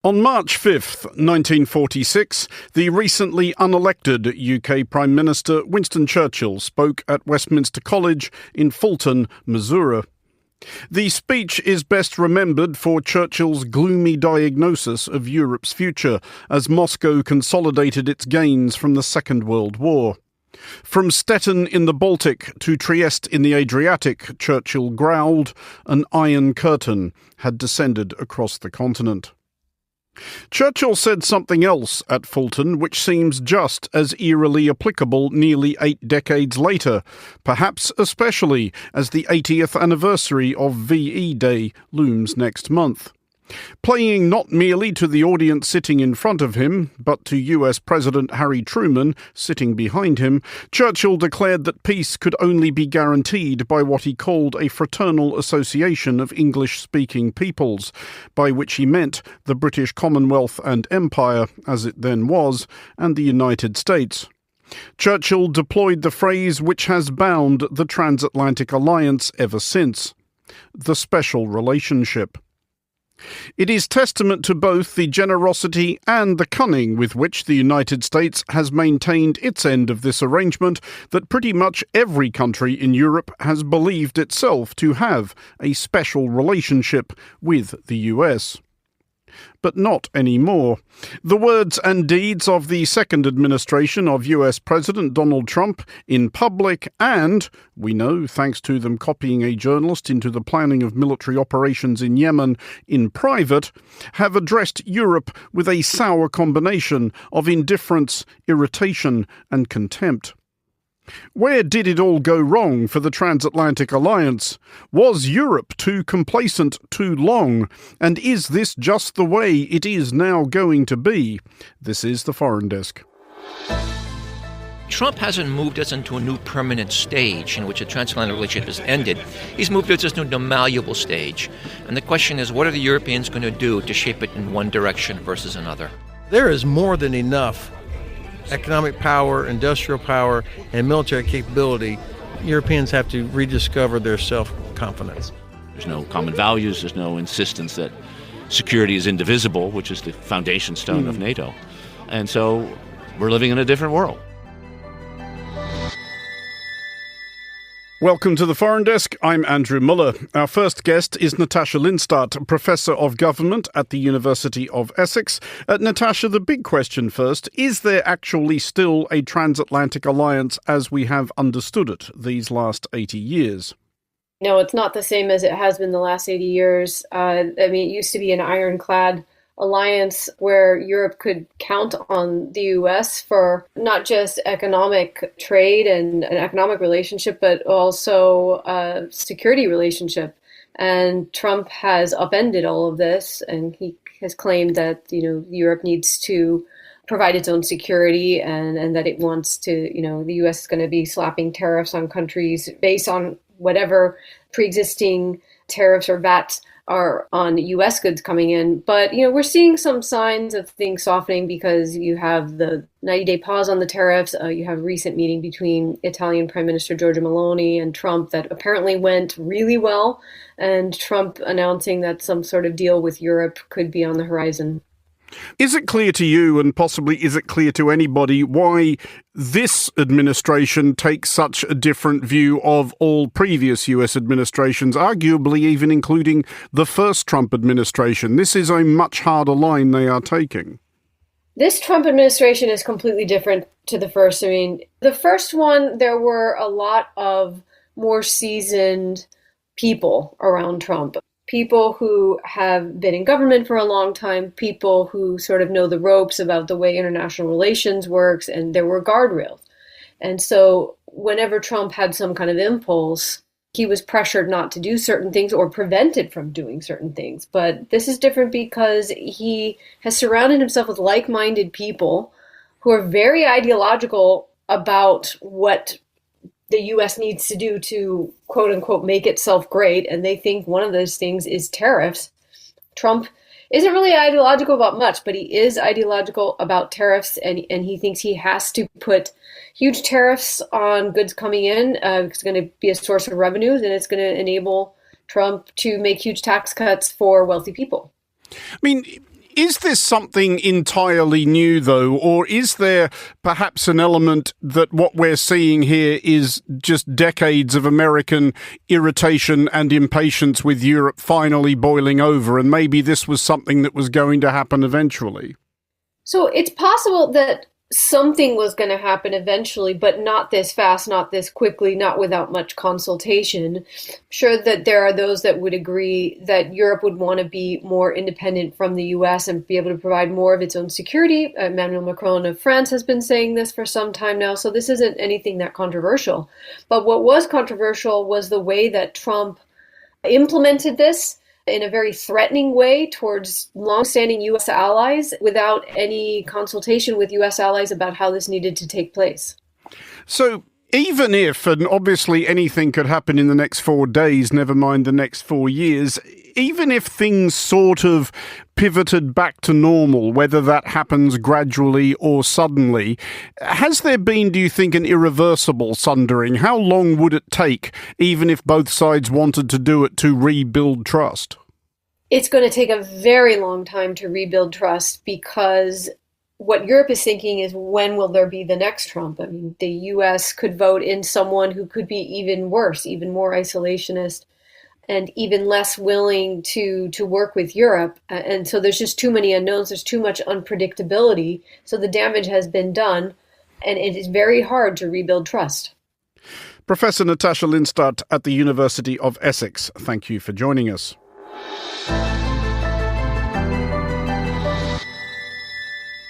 On March 5th, 1946, the recently unelected UK Prime Minister Winston Churchill spoke at Westminster College in Fulton, Missouri. The speech is best remembered for Churchill's gloomy diagnosis of Europe's future as Moscow consolidated its gains from the Second World War. From Stettin in the Baltic to Trieste in the Adriatic, Churchill growled, an iron curtain had descended across the continent. Churchill said something else at Fulton which seems just as eerily applicable nearly 8 decades later, perhaps especially as the 80th anniversary of VE Day looms next month. Playing not merely to the audience sitting in front of him, but to US President Harry Truman sitting behind him, Churchill declared that peace could only be guaranteed by what he called a fraternal association of English-speaking peoples, by which he meant the British Commonwealth and Empire, as it then was, and the United States. Churchill deployed the phrase which has bound the transatlantic alliance ever since: the special relationship. It is testament to both the generosity and the cunning with which the United States has maintained its end of this arrangement that pretty much every country in Europe has believed itself to have a special relationship with the US. But not anymore. The words and deeds of the second administration of US President Donald Trump in public and, we know thanks to them copying a journalist into the planning of military operations in Yemen, in private, have addressed Europe with a sour combination of indifference, irritation and contempt. Where did it all go wrong for the transatlantic alliance? Was Europe too complacent too long? And is this just the way it is now going to be? This is the Foreign Desk. Trump hasn't moved us into a new permanent stage in which a transatlantic relationship has ended. He's moved us into a malleable stage. And the question is, what are the Europeans going to do to shape it in one direction versus another? There is more than enough economic power, industrial power, and military capability. Europeans have to rediscover their self-confidence. There's no common values, there's no insistence that security is indivisible, which is the foundation stone of NATO. And so we're living in a different world. Welcome to the Foreign Desk. I'm Andrew Muller. Our first guest is Natasha Lindstad, Professor of Government at the University of Essex. Natasha, the big question first, is there actually still a transatlantic alliance as we have understood it these last 80 years? No, it's not the same as it has been the last 80 years. It used to be an ironclad alliance where Europe could count on the US for not just economic trade and an economic relationship, but also a security relationship. And Trump has upended all of this, and he has claimed that, Europe needs to provide its own security and that it wants to, the US is going to be slapping tariffs on countries based on whatever pre-existing tariffs or VATs are on US goods coming in. But, we're seeing some signs of things softening because you have the 90-day pause on the tariffs. You have a recent meeting between Italian Prime Minister Giorgia Meloni and Trump that apparently went really well. And Trump announcing that some sort of deal with Europe could be on the horizon. Is it clear to you, and possibly is it clear to anybody, why this administration takes such a different view of all previous US administrations, arguably even including the first Trump administration? This is a much harder line they are taking. This Trump administration is completely different to the first. The first one, there were a lot of more seasoned people around Trump. People who have been in government for a long time, people who sort of know the ropes about the way international relations works, and there were guardrails. And so whenever Trump had some kind of impulse, he was pressured not to do certain things or prevented from doing certain things. But this is different because he has surrounded himself with like-minded people who are very ideological about what the U.S. needs to do to, quote unquote, make itself great. And they think one of those things is tariffs. Trump isn't really ideological about much, but he is ideological about tariffs. And he thinks he has to put huge tariffs on goods coming in. It's going to be a source of revenues, and it's going to enable Trump to make huge tax cuts for wealthy people. Is this something entirely new, though, or is there perhaps an element that what we're seeing here is just decades of American irritation and impatience with Europe finally boiling over, and maybe this was something that was going to happen eventually? So it's possible that something was going to happen eventually, but not this fast, not this quickly, not without much consultation. I'm sure that there are those that would agree that Europe would want to be more independent from the US and be able to provide more of its own security. Emmanuel Macron of France has been saying this for some time now, so this isn't anything that controversial. But what was controversial was the way that Trump implemented this in a very threatening way towards longstanding U.S. allies without any consultation with U.S. allies about how this needed to take place. So even if, and obviously anything could happen in the next 4 days, never mind the next 4 years, even if things sort of pivoted back to normal, whether that happens gradually or suddenly, has there been, do you think, an irreversible sundering? How long would it take, even if both sides wanted to do it, to rebuild trust? It's going to take a very long time to rebuild trust, because what Europe is thinking is, when will there be the next Trump? I mean, the U.S. could vote in someone who could be even worse, even more isolationist, and even less willing to work with Europe. And so there's just too many unknowns. There's too much unpredictability. So the damage has been done, and it is very hard to rebuild trust. Professor Natasha Lindstad at the University of Essex, thank you for joining us.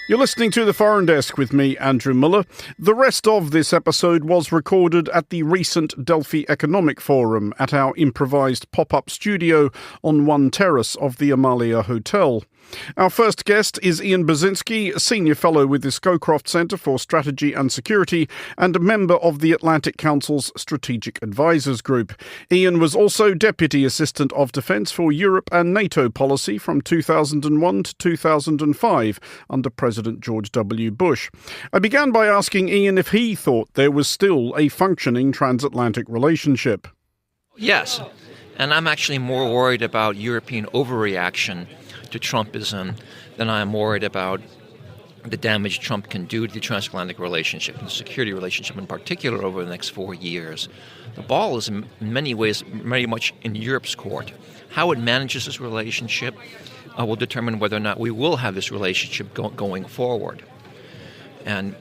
You're listening to The Foreign Desk with me, Andrew Muller. The rest of this episode was recorded at the recent Delphi Economic Forum at our improvised pop-up studio on one terrace of the Amalia Hotel. Our first guest is Ian Basinski, Senior Fellow with the Scowcroft Centre for Strategy and Security and a member of the Atlantic Council's Strategic Advisors Group. Ian was also Deputy Assistant of Defence for Europe and NATO policy from 2001 to 2005 under President George W. Bush. I began by asking Ian if he thought there was still a functioning transatlantic relationship. Yes, and I'm actually more worried about European overreaction to Trumpism than I am worried about the damage Trump can do to the transatlantic relationship and the security relationship in particular over the next 4 years. The ball is in many ways very much in Europe's court. How it manages this relationship will determine whether or not we will have this relationship going forward. And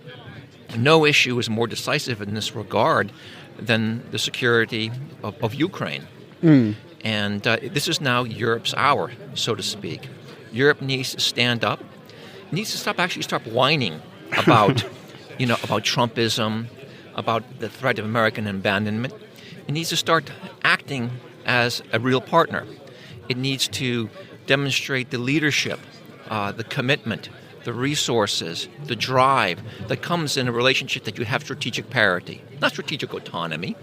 no issue is more decisive in this regard than the security of Ukraine. And this is now Europe's hour, so to speak. Europe needs to stand up. It needs to stop whining about, about Trumpism, about the threat of American abandonment. It needs to start acting as a real partner. It needs to demonstrate the leadership, the commitment, the resources, the drive that comes in a relationship that you have strategic parity, not strategic autonomy,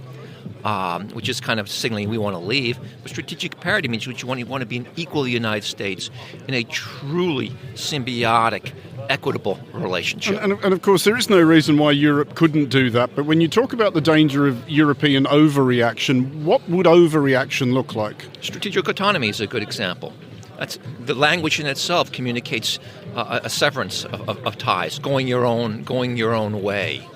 which is kind of signaling we want to leave. But strategic parity means you want to be an equal United States in a truly symbiotic, equitable relationship. And of course, there is no reason why Europe couldn't do that. But when you talk about the danger of European overreaction, what would overreaction look like? Strategic autonomy is a good example. That's the language in itself communicates a severance of ties, going your own way.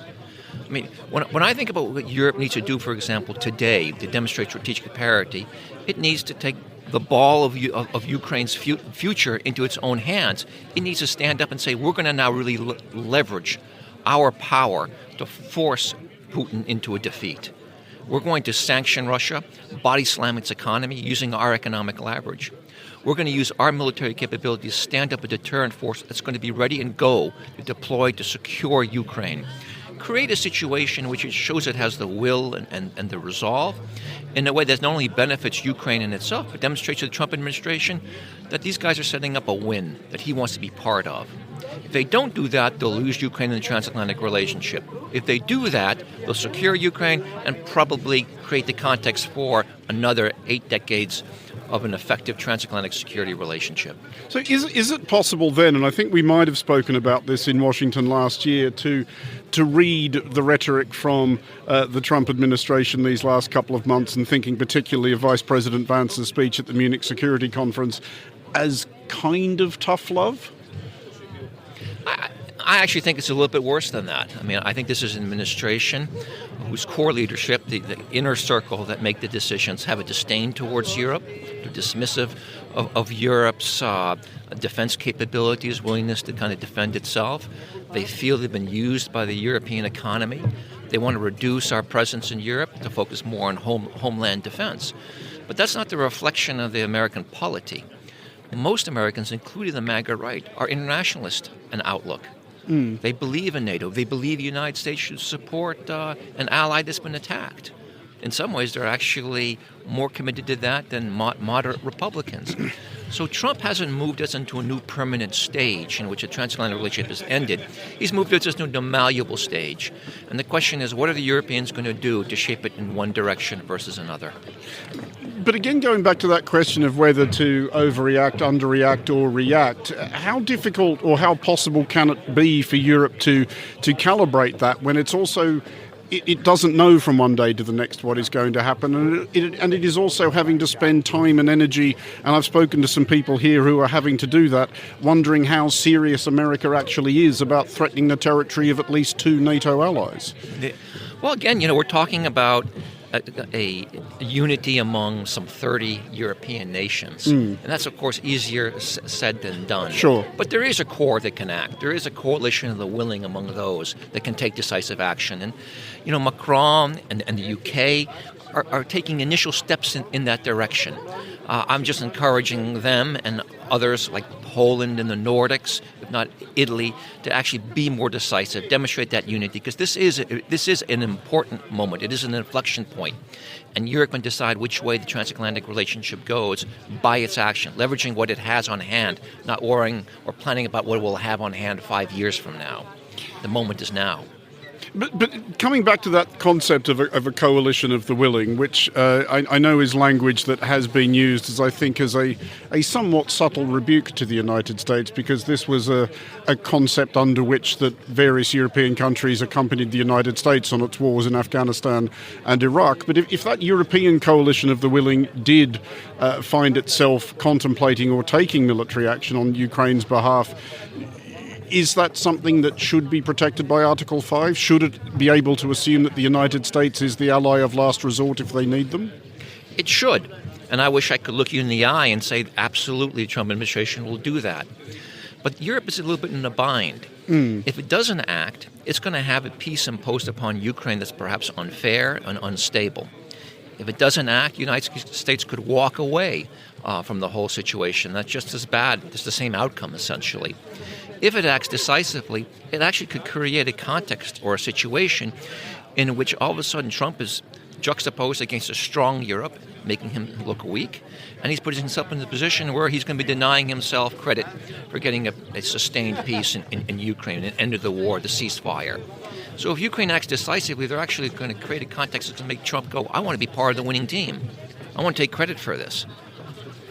I mean, when I think about what Europe needs to do, for example, today to demonstrate strategic parity, it needs to take the ball of Ukraine's future into its own hands. It needs to stand up and say, we're going to now really leverage our power to force Putin into a defeat. We're going to sanction Russia, body slam its economy using our economic leverage. We're going to use our military capability to stand up a deterrent force that's going to be ready and go to deploy to secure Ukraine. Create a situation which it shows it has the will and the resolve in a way that not only benefits Ukraine in itself, but demonstrates to the Trump administration that these guys are setting up a win that he wants to be part of. If they don't do that, they'll lose Ukraine in the transatlantic relationship. If they do that, they'll secure Ukraine and probably create the context for another 8 decades of an effective transatlantic security relationship. So is it possible then, and I think we might have spoken about this in Washington last year, to read the rhetoric from the Trump administration these last couple of months, and thinking particularly of Vice President Vance's speech at the Munich Security Conference, as kind of tough love? I actually think it's a little bit worse than that. I mean, I think this is an administration whose core leadership, the inner circle that make the decisions, have a disdain towards Europe. They're dismissive of Europe's defense capabilities, willingness to kind of defend itself. They feel they've been used by the European economy. They want to reduce our presence in Europe to focus more on homeland defense. But that's not the reflection of the American polity. Most Americans, including the MAGA right, are internationalist in outlook. They believe in NATO. They believe the United States should support an ally that's been attacked. In some ways, they're actually more committed to that than moderate Republicans. So Trump hasn't moved us into a new permanent stage in which a transatlantic relationship has ended. He's moved us into a malleable stage. And the question is, what are the Europeans going to do to shape it in one direction versus another? But again, going back to that question of whether to overreact, underreact, or react, how difficult or how possible can it be for Europe to calibrate that when it's also... It doesn't know from one day to the next what is going to happen, and it is also having to spend time and energy, and I've spoken to some people here who are having to do that, wondering how serious America actually is about threatening the territory of at least 2 NATO allies. Well, again, we're talking about a unity among some 30 European nations. And that's, of course, easier said than done. Sure. But there is a core that can act. There is a coalition of the willing among those that can take decisive action. And, Macron and the UK are taking initial steps in that direction. I'm just encouraging them and others like Poland and the Nordics, if not Italy, to actually be more decisive, demonstrate that unity, because this is an important moment. It is an inflection point, and Europe can decide which way the transatlantic relationship goes by its action, leveraging what it has on hand, not worrying or planning about what it will have on hand 5 years from now. The moment is now. But coming back to that concept of a coalition of the willing, which I know is language that has been used as a somewhat subtle rebuke to the United States, because this was a concept under which that various European countries accompanied the United States on its wars in Afghanistan and Iraq. But if that European coalition of the willing did find itself contemplating or taking military action on Ukraine's behalf, is that something that should be protected by Article 5? Should it be able to assume that the United States is the ally of last resort if they need them? It should. And I wish I could look you in the eye and say, absolutely, the Trump administration will do that. But Europe is a little bit in a bind. If it doesn't act, it's going to have a peace imposed upon Ukraine that's perhaps unfair and unstable. If it doesn't act, the United States could walk away from the whole situation. That's just as bad. It's the same outcome, essentially. If it acts decisively, it actually could create a context or a situation in which all of a sudden Trump is juxtaposed against a strong Europe, making him look weak, and he's putting himself in a position where he's going to be denying himself credit for getting a sustained peace in Ukraine, an end of the war, the ceasefire. So if Ukraine acts decisively, they're actually going to create a context that's going to make Trump go, I want to be part of the winning team. I want to take credit for this.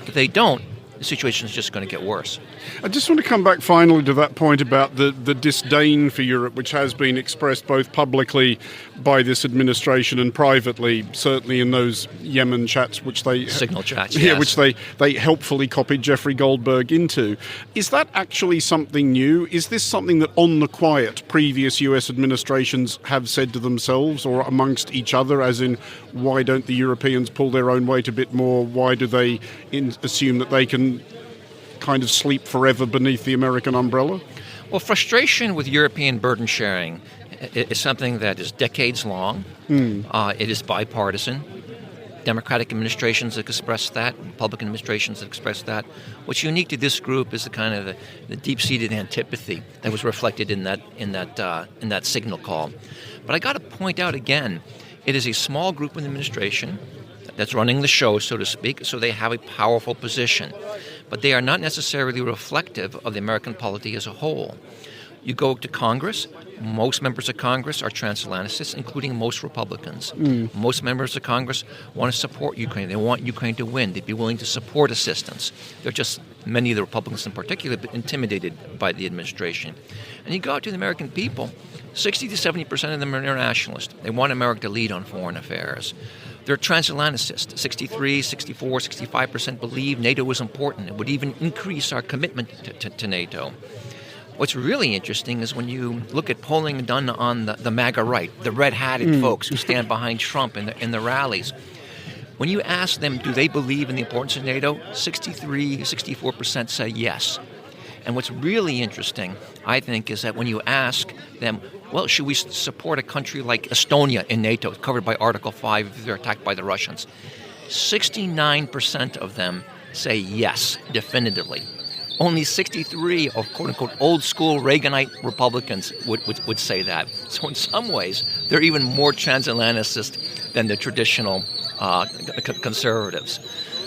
If they don't, the situation is just going to get worse. I just want to come back finally to that point about the disdain for Europe, which has been expressed both publicly by this administration and privately, certainly in those Yemen chats, which they... Signal chats, yes. Which they helpfully copied Jeffrey Goldberg into. Is that actually something new? Is this something that, on the quiet, previous US administrations have said to themselves or amongst each other, as in, why don't the Europeans pull their own weight a bit more? Why do they assume that they can kind of sleep forever beneath the American umbrella? Well, frustration with European burden sharing is something that is decades long. It is bipartisan. Democratic administrations have expressed that. Republican administrations have expressed that. What's unique to this group is the kind of the deep-seated antipathy that was reflected in that signal call. But I got to point out again, it is a small group in the administration that's running the show, so to speak, so they have a powerful position. But they are not necessarily reflective of the American polity as a whole. You go to Congress, most members of Congress are transatlanticists, including most Republicans. Most members of Congress want to support Ukraine. They want Ukraine to win. They'd be willing to support assistance. They're just, many of the Republicans in particular, intimidated by the administration. And you go out to the American people, 60 to 70% of them are internationalists. They want America to lead on foreign affairs. They're transatlanticists. 63, 64, 65% believe NATO is important. It would even increase our commitment to NATO. What's really interesting is when you look at polling done on the MAGA right, the red-hatted folks who stand behind Trump in the rallies. When you ask them, do they believe in the importance of NATO, 63, 64% say yes. And what's really interesting, I think, is that when you ask them, well, should we support a country like Estonia in NATO, covered by Article 5 if they're attacked by the Russians? 69% of them say yes, definitively. Only 63 of quote-unquote old-school Reaganite Republicans would say that. So in some ways, they're even more transatlanticist than the traditional conservatives.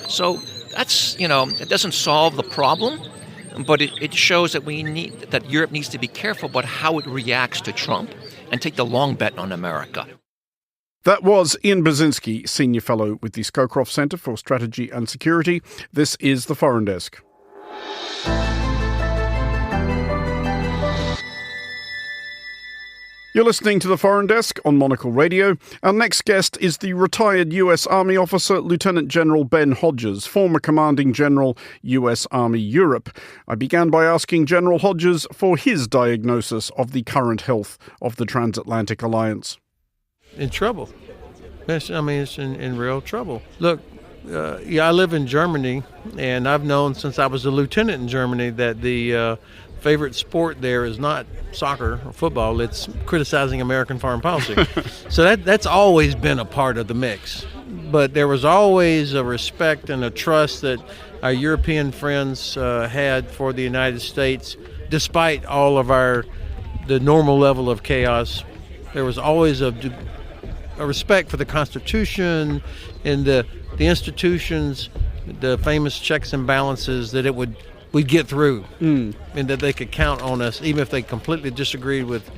So that's, it doesn't solve the problem, but it shows that that Europe needs to be careful about how it reacts to Trump and take the long bet on America. That was Ian Basinski, Senior Fellow with the Scowcroft Centre for Strategy and Security. This is the Foreign Desk. You're listening to the Foreign Desk on Monocle Radio. Our next guest is the retired US Army officer, Lieutenant General Ben Hodges, former Commanding General, US Army Europe. I began by asking General Hodges for his diagnosis of the current health of the transatlantic alliance. In trouble. It's in real trouble. Look, I live in Germany, and I've known since I was a lieutenant in Germany that the favorite sport there is not soccer or football, it's criticizing American foreign policy. So that's always been a part of the mix. But there was always a respect and a trust that our European friends had for the United States, despite all of the normal level of chaos. There was always a respect for the Constitution and the institutions, the famous checks and balances that we'd get through, and that they could count on us even if they completely disagreed with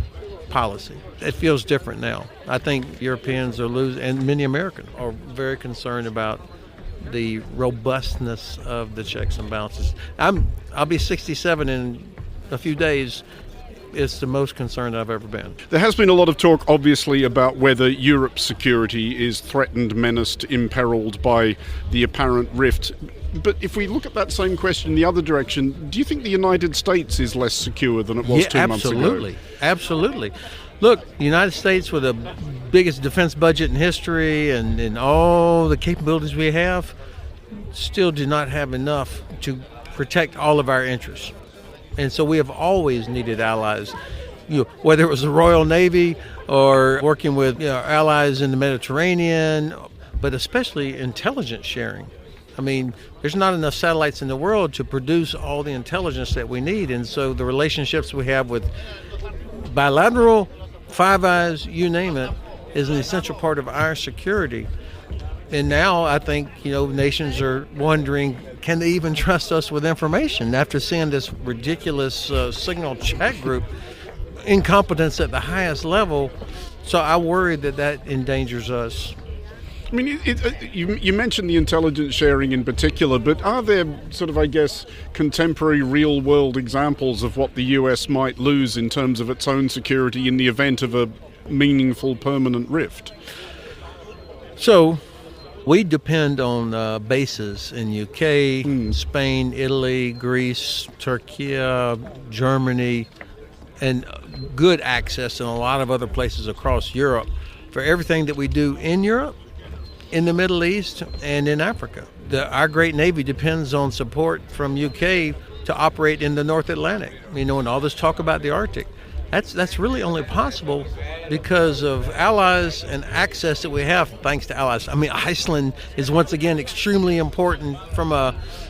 policy. It feels different now. I think Europeans are losing, and many Americans are very concerned about the robustness of the checks and balances. I'll be 67 in a few days. It's the most concerned I've ever been. There has been a lot of talk, obviously, about whether Europe's security is threatened, menaced, imperiled by the apparent rift. But if we look at that same question the other direction, do you think the United States is less secure than it was 2 months ago? Absolutely. Look, the United States with the biggest defense budget in history and all the capabilities we have still do not have enough to protect all of our interests. And so we have always needed allies, whether it was the Royal Navy or working with allies in the Mediterranean, but especially intelligence sharing. I mean, there's not enough satellites in the world to produce all the intelligence that we need. And so the relationships we have with bilateral, Five Eyes, you name it, is an essential part of our security. And now I think, nations are wondering, can they even trust us with information after seeing this ridiculous signal chat group, incompetence at the highest level? So I worry that endangers us. I mean, you mentioned the intelligence sharing in particular, but are there sort of, I guess, contemporary real-world examples of what the US might lose in terms of its own security in the event of a meaningful permanent rift? So we depend on bases in UK, Spain, Italy, Greece, Turkey, Germany, and good access in a lot of other places across Europe for everything that we do in Europe, in the Middle East, and in Africa. Our great Navy depends on support from UK to operate in the North Atlantic. And all this talk about the Arctic, that's really only possible because of allies and access that we have thanks to allies. Iceland is once again extremely important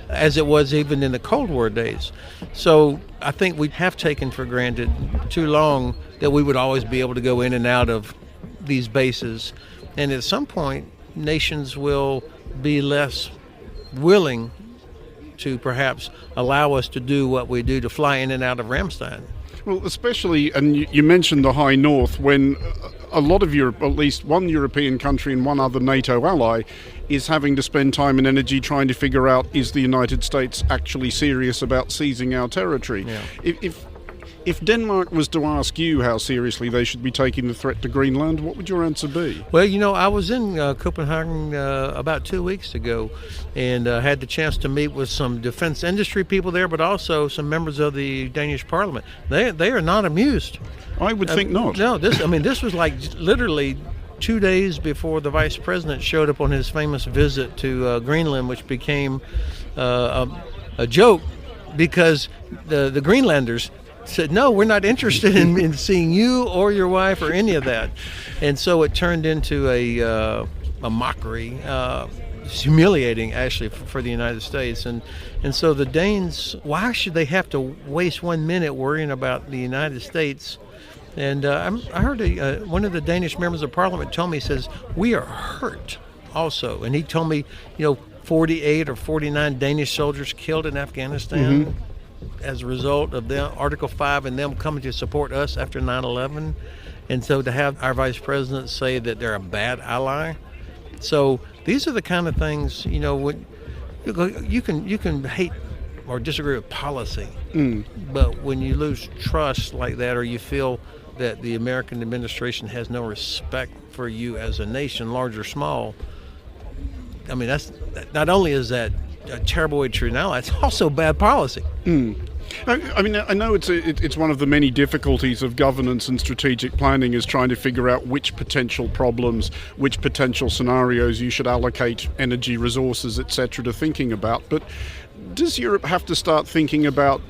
as it was even in the Cold War days. So I think we have taken for granted too long that we would always be able to go in and out of these bases. And at some point, nations will be less willing to perhaps allow us to do what we do, to fly in and out of Ramstein. Well, especially, and you mentioned the High North, when a lot of Europe, at least one European country and one other NATO ally, is having to spend time and energy trying to figure out, is the United States actually serious about seizing our territory? Yeah. If If Denmark was to ask you how seriously they should be taking the threat to Greenland, what would your answer be? Well, I was in Copenhagen about 2 weeks ago and had the chance to meet with some defense industry people there, but also some members of the Danish parliament. They are not amused. I would think not. No, this was like literally 2 days before the vice president showed up on his famous visit to Greenland, which became a joke because the Greenlanders said, no, we're not interested in seeing you or your wife or any of that. And so it turned into a mockery. It's humiliating, actually, for the United States. And so the Danes, why should they have to waste 1 minute worrying about the United States? And I heard one of the Danish members of parliament told me, he says, we are hurt also. And he told me, 48 or 49 Danish soldiers killed in Afghanistan. Mm-hmm. As a result of Article 5 and them coming to support us after 9/11. And so to have our vice president say that they're a bad ally. So these are the kind of things, when you can hate or disagree with policy, but when you lose trust like that, or you feel that the American administration has no respect for you as a nation, large or small, I mean, that's not only is that a terrible way to treat an ally, it's also bad policy. I mean, I know it's one of the many difficulties of governance and strategic planning is trying to figure out which potential problems, which potential scenarios you should allocate energy, resources, etc. to thinking about. But does Europe have to start thinking about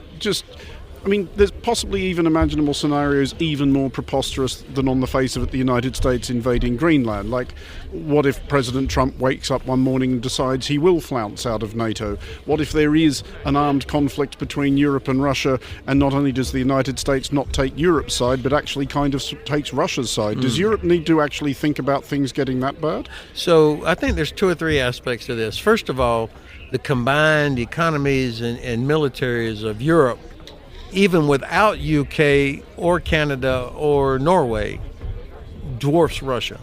there's possibly even imaginable scenarios even more preposterous than on the face of it the United States invading Greenland. Like, what if President Trump wakes up one morning and decides he will flounce out of NATO? What if there is an armed conflict between Europe and Russia, and not only does the United States not take Europe's side, but actually kind of takes Russia's side? Does Europe need to actually think about things getting that bad? So I think there's 2 or 3 aspects to this. First of all, the combined economies and militaries of Europe, even without UK or Canada or Norway, dwarfs Russia.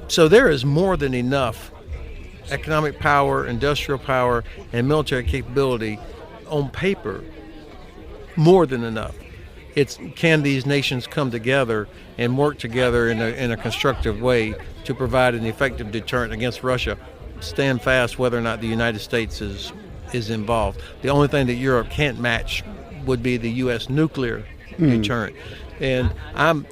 So there is more than enough economic power, industrial power, and military capability on paper, more than enough. Can these nations come together and work together in a constructive way to provide an effective deterrent against Russia? Stand fast whether or not the United States is involved. The only thing that Europe can't match would be the U.S. nuclear deterrent. And I'm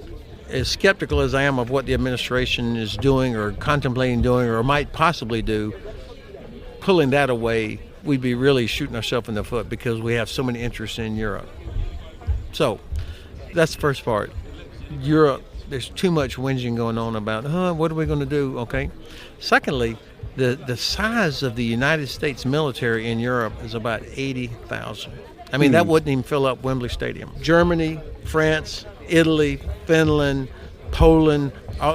as skeptical as I am of what the administration is doing or contemplating doing or might possibly do. Pulling that away, we'd be really shooting ourselves in the foot because we have so many interests in Europe. So that's the first part. Europe, there's too much whinging going on about, what are we going to do? Okay. Secondly, the size of the United States military in Europe is about 80,000. I mean, that wouldn't even fill up Wembley Stadium. Germany, France, Italy, Finland, Poland,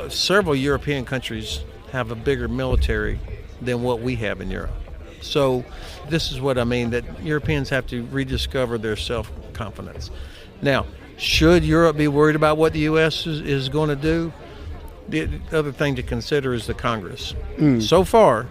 several European countries have a bigger military than what we have in Europe. So this is what I mean, that Europeans have to rediscover their self-confidence. Now, should Europe be worried about what the U.S. is going to do? The other thing to consider is the Congress. So far,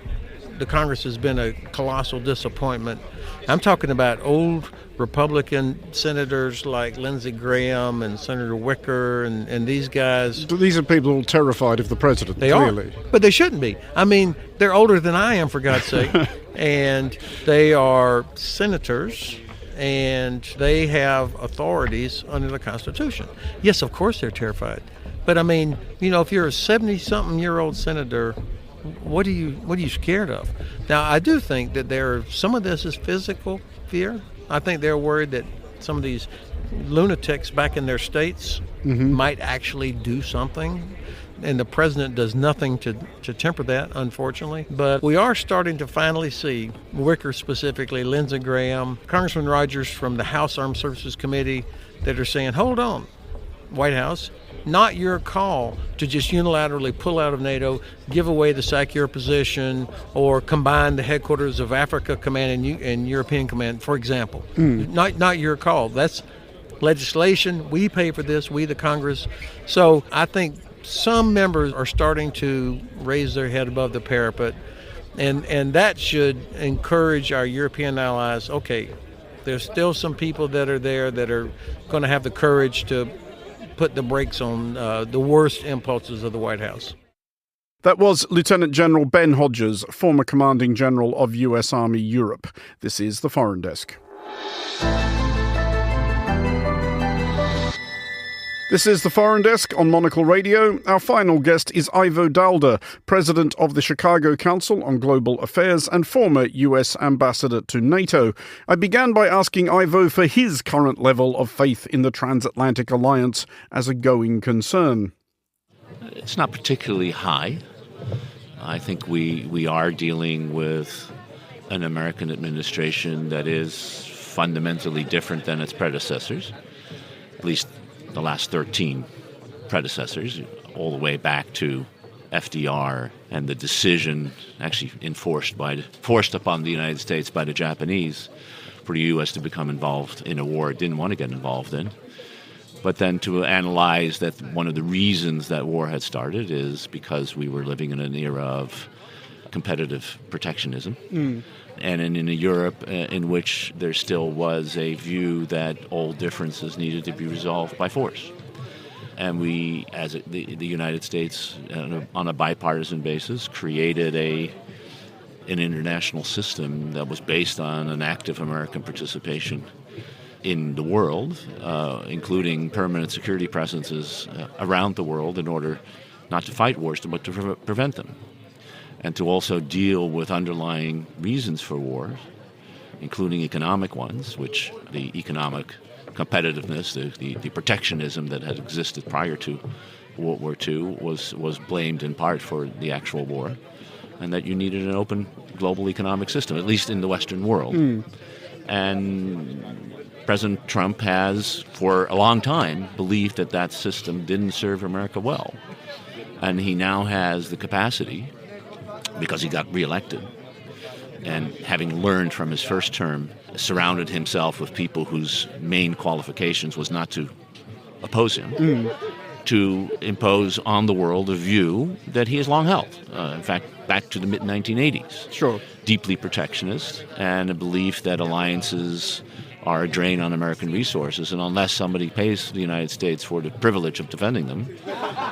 the Congress has been a colossal disappointment. I'm talking about old Republican senators like Lindsey Graham and Senator Wicker and these guys. These are people all terrified of the president, they clearly. Are, but they shouldn't be. I mean, they're older than I am, for God's sake. And they are senators, and they have authorities under the Constitution. Yes, of course they're terrified. But I mean, if you're a 70-something-year-old senator, what are you scared of? Now, I do think that some of this is physical fear. I think they're worried that some of these lunatics back in their states might actually do something, and the president does nothing to temper that, unfortunately. But we are starting to finally see, Wicker specifically, Lindsey Graham, Congressman Rogers from the House Armed Services Committee, that are saying, hold on, White House, not your call to just unilaterally pull out of NATO, give away the SACEUR position, or combine the headquarters of Africa Command and European Command, for example. Not your call. That's legislation. We pay for this, we the Congress. So I think some members are starting to raise their head above the parapet, and that should encourage our European allies, okay, There's still some people that are there that are going to have the courage to put the brakes on the worst impulses of the White House. That was Lieutenant General Ben Hodges, former Commanding General of U.S. Army Europe. This is the Foreign Desk. This is the Foreign Desk on Monocle Radio. Our final guest is Ivo Dalda, President of the Chicago Council on Global Affairs and former U.S. Ambassador to NATO. I began by asking Ivo for his current level of faith in the transatlantic alliance as a going concern. It's not particularly high. I think we are dealing with an American administration that is fundamentally different than its predecessors, at least the last 13 predecessors, all the way back to FDR and the decision actually forced upon the United States by the Japanese for the U.S. to become involved in a war it didn't want to get involved in. But then to analyze that one of the reasons that war had started is because we were living in an era of competitive protectionism. And in a Europe in which there still was a view that all differences needed to be resolved by force. And we, as the United States, on a bipartisan basis, created an international system that was based on an active American participation in the world, including permanent security presences around the world in order not to fight wars, but to prevent them. And to also deal with underlying reasons for wars, including economic ones, which the economic competitiveness, the protectionism that had existed prior to World War II was blamed in part for the actual war, and that you needed an open global economic system, at least in the Western world. And President Trump has, for a long time, believed that system didn't serve America well. And he now has the capacity, because he got reelected, and having learned from his first term, surrounded himself with people whose main qualifications was not to oppose him, to impose on the world a view that he has long held. In fact, back to the mid-1980s. Sure. Deeply protectionist, and a belief that alliances are a drain on American resources, and unless somebody pays the United States for the privilege of defending them,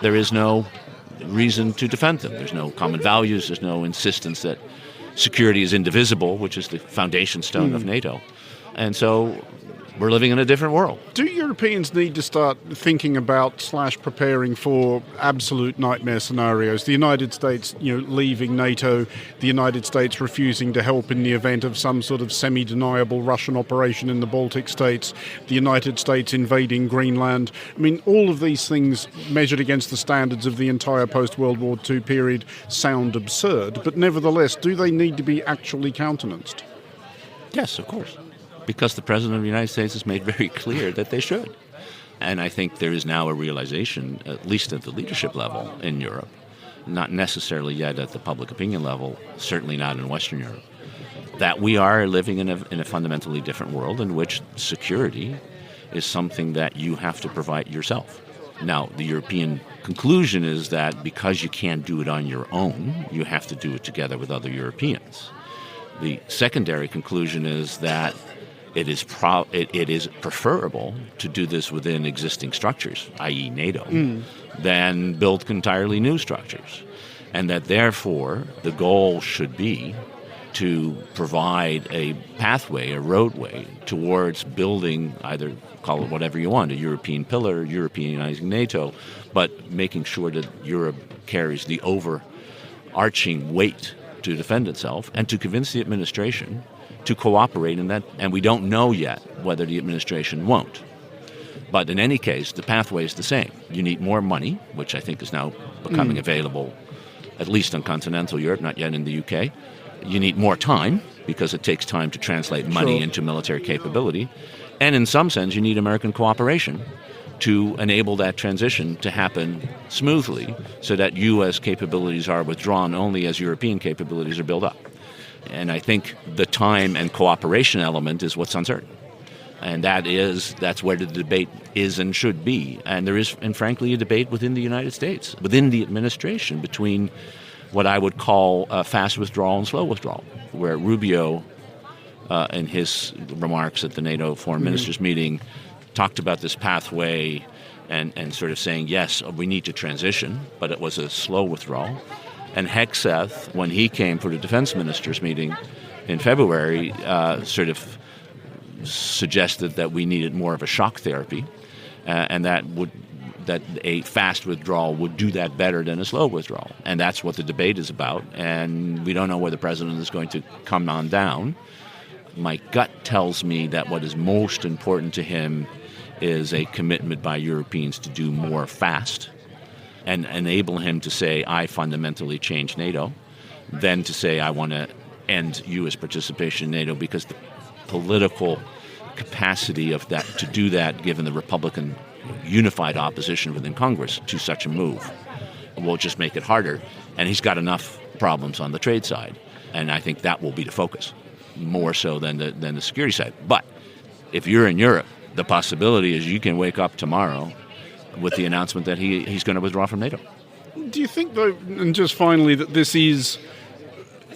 there is no reason to defend them. There's no common values. There's no insistence that security is indivisible, which is the foundation stone of NATO. And so we're living in a different world. Do Europeans need to start thinking about / preparing for absolute nightmare scenarios? The United States, leaving NATO, the United States refusing to help in the event of some sort of semi-deniable Russian operation in the Baltic states, the United States invading Greenland. I mean, all of these things measured against the standards of the entire post-World War II period sound absurd, but nevertheless, do they need to be actually countenanced? Yes, of course. Because the President of the United States has made very clear that they should. And I think there is now a realization, at least at the leadership level in Europe, not necessarily yet at the public opinion level, certainly not in Western Europe, that we are living in a fundamentally different world in which security is something that you have to provide yourself. Now, the European conclusion is that because you can't do it on your own, you have to do it together with other Europeans. The secondary conclusion is that it is preferable to do this within existing structures, i.e. NATO, than build entirely new structures. And that therefore the goal should be to provide a pathway, a roadway towards building, either call it whatever you want, a European pillar, Europeanizing NATO, but making sure that Europe carries the overarching weight to defend itself and to convince the administration to cooperate in that. And we don't know yet whether the administration won't. But in any case, the pathway is the same. You need more money, which I think is now becoming available, at least in continental Europe, not yet in the UK. You need more time, because it takes time to translate money into military capability. And in some sense, you need American cooperation to enable that transition to happen smoothly, so that U.S. capabilities are withdrawn only as European capabilities are built up. And I think the time and cooperation element is what's uncertain. And that's where the debate is and should be. And there is, and frankly, a debate within the United States, within the administration, between what I would call fast withdrawal and slow withdrawal, where Rubio in his remarks at the NATO foreign ministers meeting, talked about this pathway and sort of saying, yes, we need to transition, but it was a slow withdrawal. And Hegseth, when he came for the defense ministers meeting in February, sort of suggested that we needed more of a shock therapy, and that a fast withdrawal would do that better than a slow withdrawal. And that's what the debate is about, and we don't know where the president is going to come on down. My gut tells me that what is most important to him is a commitment by Europeans to do more fast and enable him to say, I fundamentally change NATO, than to say, I want to end U.S. participation in NATO, because the political capacity of that to do that, given the Republican unified opposition within Congress to such a move, will just make it harder. And he's got enough problems on the trade side. And I think that will be the focus, more so than the security side. But if you're in Europe, the possibility is you can wake up tomorrow with the announcement that he's going to withdraw from NATO. Do you think, though, and just finally, that this is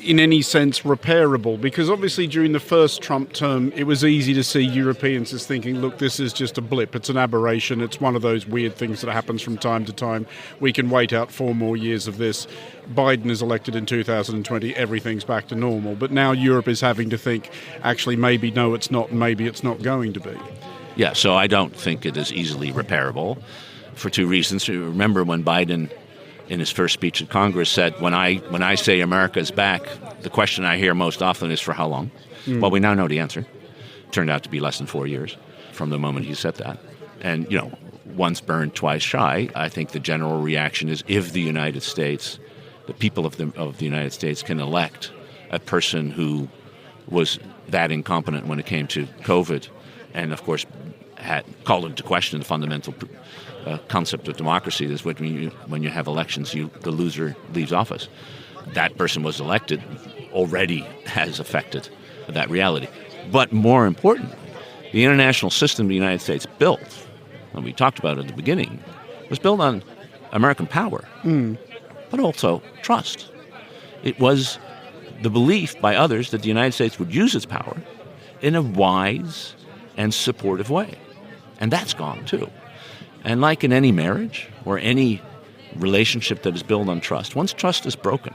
in any sense repairable? Because obviously during the first Trump term, it was easy to see Europeans as thinking, look, this is just a blip, it's an aberration, it's one of those weird things that happens from time to time. We can wait out 4 more years of this. Biden is elected in 2020, everything's back to normal. But now Europe is having to think, actually, maybe no, it's not, maybe it's not going to be. Yeah, so I don't think it is easily repairable for 2 reasons. Remember when Biden, in his first speech at Congress, said, when I say America is back, the question I hear most often is, for how long? Well, we now know the answer. Turned out to be less than 4 years from the moment he said that. And, once burned, twice shy. I think the general reaction is, if the United States, the people of the United States, can elect a person who was that incompetent when it came to COVID, and of course had called into question the fundamental concept of democracy, is when you have elections, the loser leaves office. That person was elected, already has affected that reality. But more important, the international system the United States built, and we talked about it at the beginning, was built on American power, but also trust. It was the belief by others that the United States would use its power in a wise and supportive way. And that's gone too. And like in any marriage or any relationship that is built on trust, once trust is broken,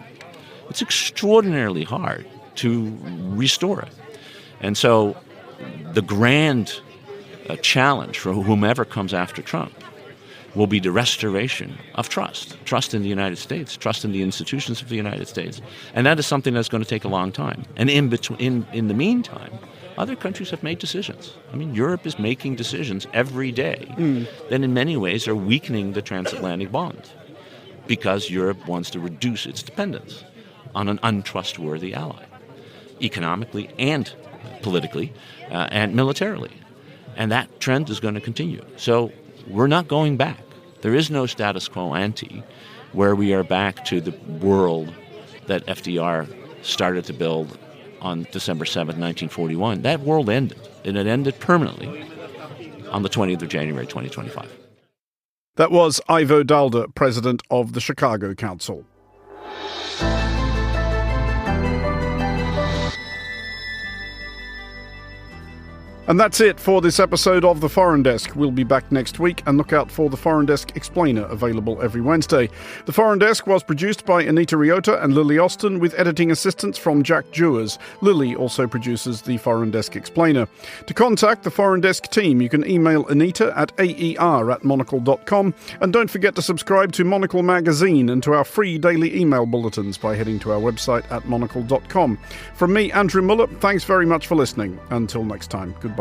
it's extraordinarily hard to restore it. And so the grand challenge for whomever comes after Trump will be the restoration of trust in the United States, trust in the institutions of the United States. And that is something that's going to take a long time. And in the meantime, other countries have made decisions. I mean, Europe is making decisions every day that in many ways are weakening the transatlantic bond, because Europe wants to reduce its dependence on an untrustworthy ally, economically and politically and militarily. And that trend is going to continue. So we're not going back. There is no status quo ante where we are back to the world that FDR started to build on December 7th, 1941. That world ended, and it ended permanently on the 20th of January, 2025. That was Ivo Dalda, president of the Chicago Council. And that's it for this episode of The Foreign Desk. We'll be back next week, and look out for The Foreign Desk Explainer, available every Wednesday. The Foreign Desk was produced by Anita Riota and Lily Austin, with editing assistance from Jack Jewers. Lily also produces The Foreign Desk Explainer. To contact the Foreign Desk team, you can email Anita at aer@monocle.com, and don't forget to subscribe to Monocle Magazine and to our free daily email bulletins by heading to our website at monocle.com. From me, Andrew Muller, thanks very much for listening. Until next time, goodbye.